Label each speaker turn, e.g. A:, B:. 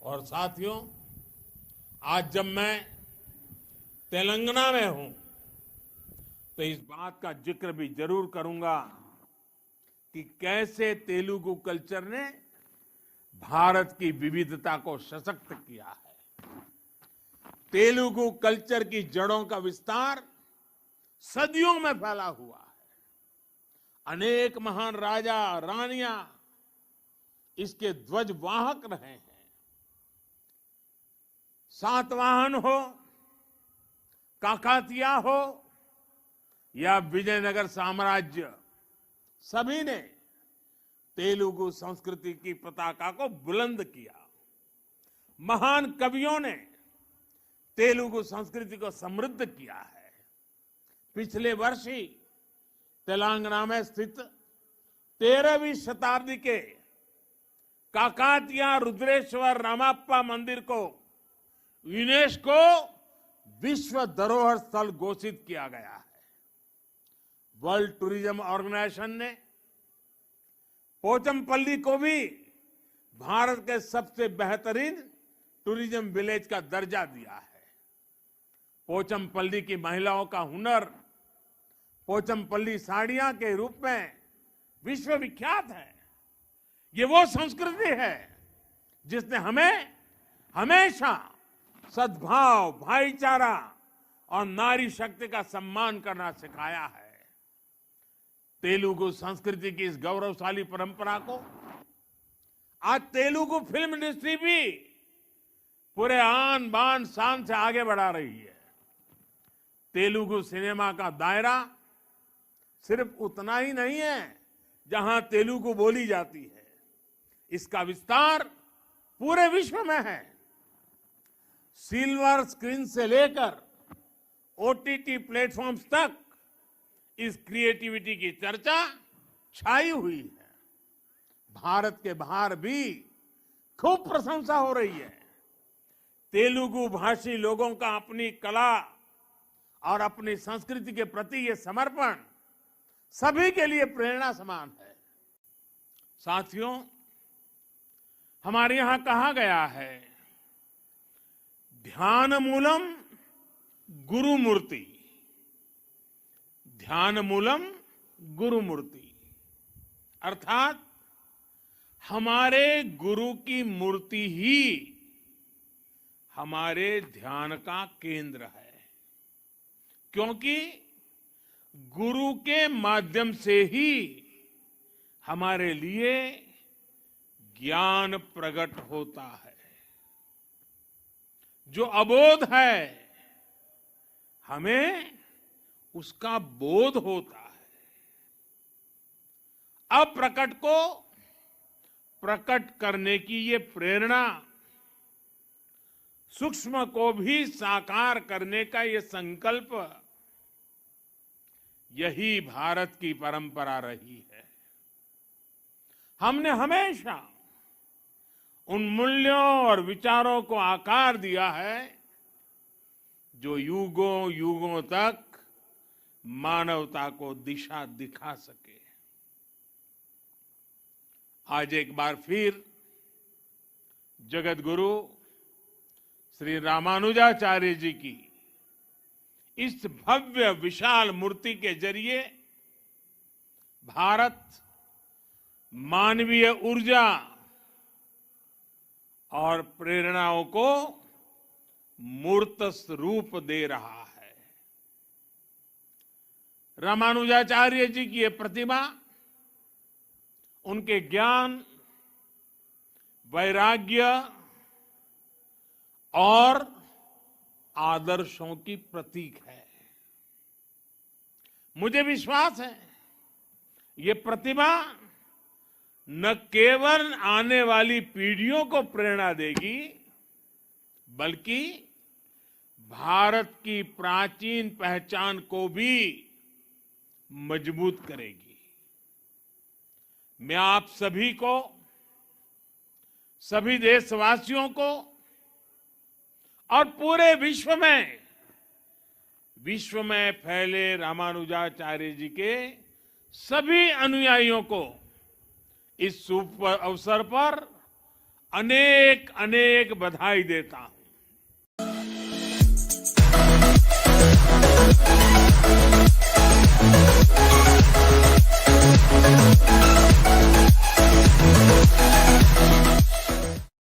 A: और साथियों, आज जब मैं तेलंगाना में हूं तो इस बात का जिक्र भी जरूर करूंगा कि कैसे तेलुगु कल्चर ने भारत की विविधता को सशक्त किया है। तेलुगु कल्चर की जड़ों का विस्तार सदियों में फैला हुआ है। अनेक महान राजा रानियां इसके ध्वजवाहक रहे हैं। सातवाहन हो, काकातिया हो या विजयनगर साम्राज्य, सभी ने तेलुगु संस्कृति की पताका को बुलंद किया। महान कवियों ने तेलुगु संस्कृति को समृद्ध किया है। पिछले वर्ष ही तेलंगाना में स्थित 13वीं शताब्दी के काकातिया रुद्रेश्वर रामाप्पा मंदिर को यूनेस्को विश्व धरोहर स्थल घोषित किया गया है। वर्ल्ड टूरिज्म ऑर्गेनाइजेशन ने पोचमपल्ली को भी भारत के सबसे बेहतरीन टूरिज्म विलेज का दर्जा दिया है। पोचमपल्ली की महिलाओं का हुनर पोचमपल्ली साड़ियां के रूप में विश्व विख्यात है। ये वो संस्कृति है जिसने हमें हमेशा सद्भाव, भाईचारा और नारी शक्ति का सम्मान करना सिखाया है। तेलुगु संस्कृति की इस गौरवशाली परंपरा को आज तेलुगु फिल्म इंडस्ट्री भी पूरे आन बान शान से आगे बढ़ा रही है। तेलुगु सिनेमा का दायरा सिर्फ उतना ही नहीं है जहां तेलुगु बोली जाती है, इसका विस्तार पूरे विश्व में है। सिल्वर स्क्रीन से लेकर ओटीटी प्लेटफॉर्म्स तक इस क्रिएटिविटी की चर्चा छाई हुई है। भारत के बाहर भी खूब प्रशंसा हो रही है। तेलुगु भाषी लोगों का अपनी कला और अपनी संस्कृति के प्रति ये समर्पण सभी के लिए प्रेरणा समान है। साथियों, हमारे यहां कहा गया है, ध्यान मूलम गुरु मूर्ति, ध्यान मूलम गुरु मूर्ति, अर्थात हमारे गुरु की मूर्ति ही हमारे ध्यान का केंद्र है। क्योंकि गुरु के माध्यम से ही हमारे लिए ज्ञान प्रकट होता है। जो अबोध है हमें उसका बोध होता है। अप्रकट को प्रकट करने की ये प्रेरणा, सूक्ष्म को भी साकार करने का ये संकल्प, यही भारत की परंपरा रही है। हमने हमेशा उन मूल्यों और विचारों को आकार दिया है जो युगों युगों तक मानवता को दिशा दिखा सके। आज एक बार फिर जगत गुरु श्री रामानुजाचार्य जी की इस भव्य विशाल मूर्ति के जरिए भारत मानवीय ऊर्जा और प्रेरणाओं को मूर्त रूप दे रहा है। रामानुजाचार्य जी की ये प्रतिभा उनके ज्ञान, वैराग्य और आदर्शों की प्रतीक है। मुझे विश्वास है ये प्रतिभा न केवल आने वाली पीढ़ियों को प्रेरणा देगी, बल्कि भारत की प्राचीन पहचान को भी मजबूत करेगी। मैं आप सभी को, सभी देशवासियों को और पूरे विश्व में फैले रामानुजाचार्य जी के सभी अनुयायियों को इस शुभ अवसर पर अनेक अनेक बधाई देता हूं।